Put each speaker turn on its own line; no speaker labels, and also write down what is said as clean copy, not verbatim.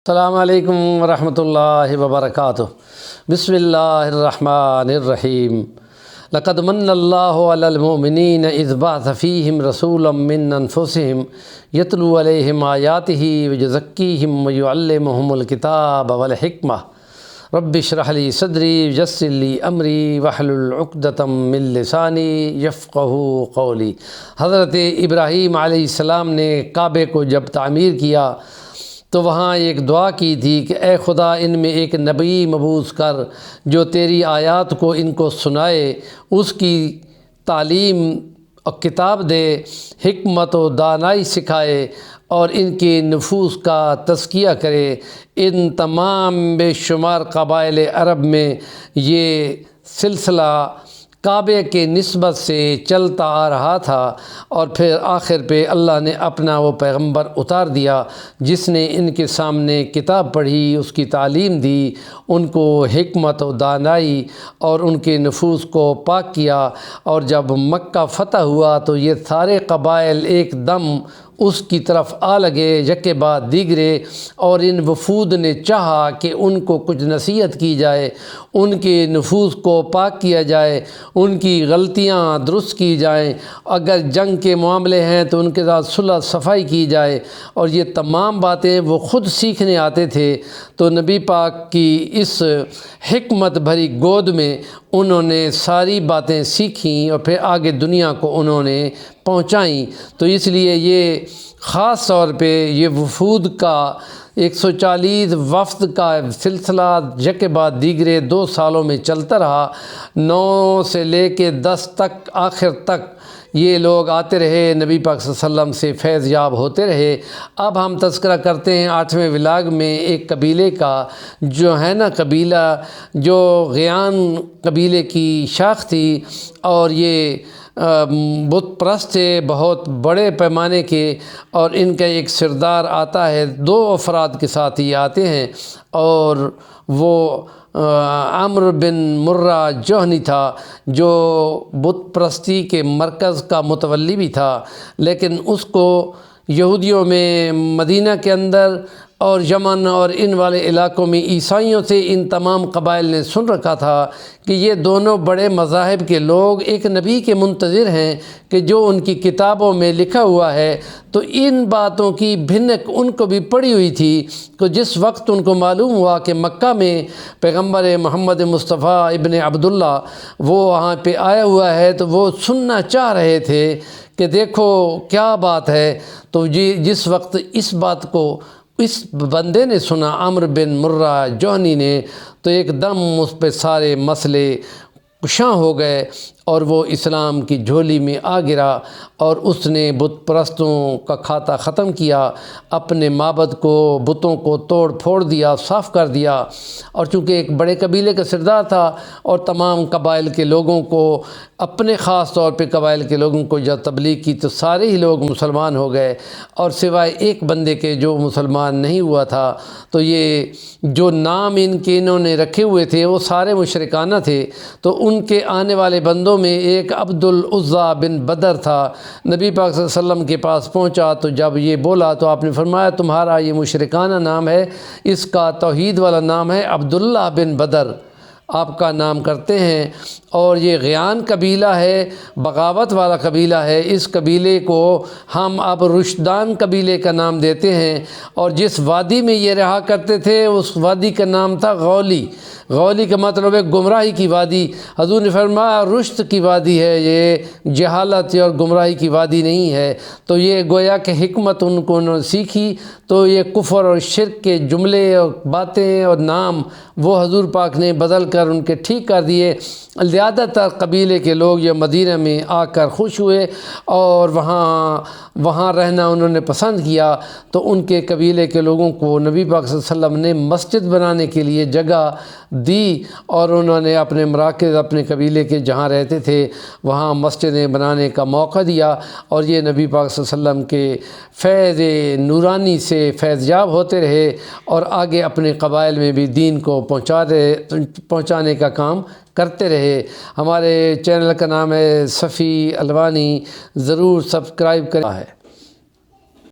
السلام علیکم ورحمۃ اللہ وبرکاتہ۔ بسم اللہ الرحمن الرحیم۔ لقد من اللہ علی المؤمنین اذ بعث فیہم رسولا من انفسہم یتلو علیہم آیاتہ ویزکیہم ویعلمہم الکتاب والحکمہ۔ رب اشرح لی صدری ویسر لی امری واحلل عقدۃ من لسانی یفقہوا قولی۔ حضرت ابراہیم علیہ السلام نے کعبے کو جب تعمیر کیا تو وہاں ایک دعا کی تھی کہ اے خدا، ان میں ایک نبی مبعوث کر جو تیری آیات کو ان کو سنائے، اس کی تعلیم اور کتاب دے، حکمت و دانائی سکھائے اور ان کے نفوس کا تزکیہ کرے۔ ان تمام بے شمار قبائل عرب میں یہ سلسلہ کعبے کے نسبت سے چلتا آ رہا تھا، اور پھر آخر پہ اللہ نے اپنا وہ پیغمبر اتار دیا جس نے ان کے سامنے کتاب پڑھی، اس کی تعلیم دی، ان کو حکمت و دانائی اور ان کے نفوس کو پاک کیا۔ اور جب مکہ فتح ہوا تو یہ سارے قبائل ایک دم اس کی طرف آ لگے یکے بعد دیگرے، اور ان وفود نے چاہا کہ ان کو کچھ نصیحت کی جائے، ان کے نفوس کو پاک کیا جائے، ان کی غلطیاں درست کی جائیں، اگر جنگ کے معاملے ہیں تو ان کے ساتھ صلح صفائی کی جائے، اور یہ تمام باتیں وہ خود سیکھنے آتے تھے۔ تو نبی پاک کی اس حکمت بھری گود میں انہوں نے ساری باتیں سیکھیں اور پھر آگے دنیا کو انہوں نے پہنچائیں۔ تو اس لیے یہ خاص طور پہ یہ وفود کا 140 وفد کا سلسلہ یکے بعد دیگرے 2 سالوں میں چلتا رہا، 9 سے لے کے 10 تک، آخر تک یہ لوگ آتے رہے، نبی پاک صلی اللہ علیہ وسلم سے فیض یاب ہوتے رہے۔ اب ہم تذکرہ کرتے ہیں 8ویں ولاگ میں ایک قبیلے کا، جو ہے نا قبیلہ جو غیان قبیلے کی شاخ تھی، اور یہ بت پرست تھے بہت بڑے پیمانے کے، اور ان کا ایک سردار آتا ہے، 2 افراد کے ساتھ یہ آتے ہیں، اور وہ عمرو بن مرہ جوہنی تھا، جو بت پرستی کے مرکز کا متولی بھی تھا، لیکن اس کو یہودیوں میں مدینہ کے اندر اور یمن اور ان والے علاقوں میں عیسائیوں سے ان تمام قبائل نے سن رکھا تھا کہ یہ دونوں بڑے مذاہب کے لوگ ایک نبی کے منتظر ہیں کہ جو ان کی کتابوں میں لکھا ہوا ہے۔ تو ان باتوں کی بھنک ان کو بھی پڑی ہوئی تھی کہ جس وقت ان کو معلوم ہوا کہ مکہ میں پیغمبر محمد مصطفیٰ ابن عبداللہ وہ وہاں پہ آیا ہوا ہے، تو وہ سننا چاہ رہے تھے کہ دیکھو کیا بات ہے۔ تو جس وقت اس بات کو اس بندے نے سنا، عمرو بن مرہ جوہنی نے، تو ایک دم اس پہ سارے مسئلے کشاں ہو گئے، اور وہ اسلام کی جھولی میں آ گرا، اور اس نے بت پرستوں کا کھاتا ختم کیا، اپنے معبد کو، بتوں کو توڑ پھوڑ دیا، صاف کر دیا۔ اور چونکہ ایک بڑے قبیلے کا سردار تھا، اور تمام قبائل کے لوگوں کو، اپنے خاص طور پہ قبائل کے لوگوں کو جب تبلیغ کی تو سارے ہی لوگ مسلمان ہو گئے، اور سوائے ایک بندے کے جو مسلمان نہیں ہوا تھا۔ تو یہ جو نام انہوں نے رکھے ہوئے تھے وہ سارے مشرکانہ تھے۔ تو ان کے آنے والے بندوں میں ایک عبد العزیٰ بن بدر تھا۔ نبی پاک صلی اللہ علیہ وسلم کے پاس پہنچا تو جب یہ بولا تو آپ نے فرمایا تمہارا یہ مشرکانہ نام ہے، اس کا توحید والا نام ہے عبداللہ بن بدر، آپ کا نام کرتے ہیں، اور یہ غیان قبیلہ ہے، بغاوت والا قبیلہ ہے۔ اس قبیلے کو ہم اب رشدان قبیلے کا نام دیتے ہیں، اور جس وادی میں یہ رہا کرتے تھے اس وادی کا نام تھا غولی۔ غولی کا مطلب ہے گمراہی کی وادی۔ حضور نے فرمایا رشد کی وادی ہے، یہ جہالت اور گمراہی کی وادی نہیں ہے۔ تو یہ گویا کہ حکمت ان کو انہوں نے سیکھی، تو یہ کفر اور شرک کے جملے اور باتیں اور نام وہ حضور پاک نے بدل کر ان کے ٹھیک کر دیے۔ زیادہ تر قبیلے کے لوگ یہ مدینہ میں آ کر خوش ہوئے، اور وہاں رہنا انہوں نے پسند کیا۔ تو ان کے قبیلے کے لوگوں کو نبی پاک صلی اللہ علیہ وسلم نے مسجد بنانے کے لیے جگہ دی، اور انہوں نے اپنے مراکز، اپنے قبیلے کے جہاں رہتے تھے وہاں مسجدیں بنانے کا موقع دیا، اور یہ نبی پاک صلی اللہ علیہ وسلم کے فیض نورانی سے فیض یاب ہوتے رہے، اور آگے اپنے قبائل میں بھی دین کو پہنچانے کا کام کرتے رہے۔ ہمارے چینل کا نام ہے صفی الوانی، ضرور سبسکرائب کریں۔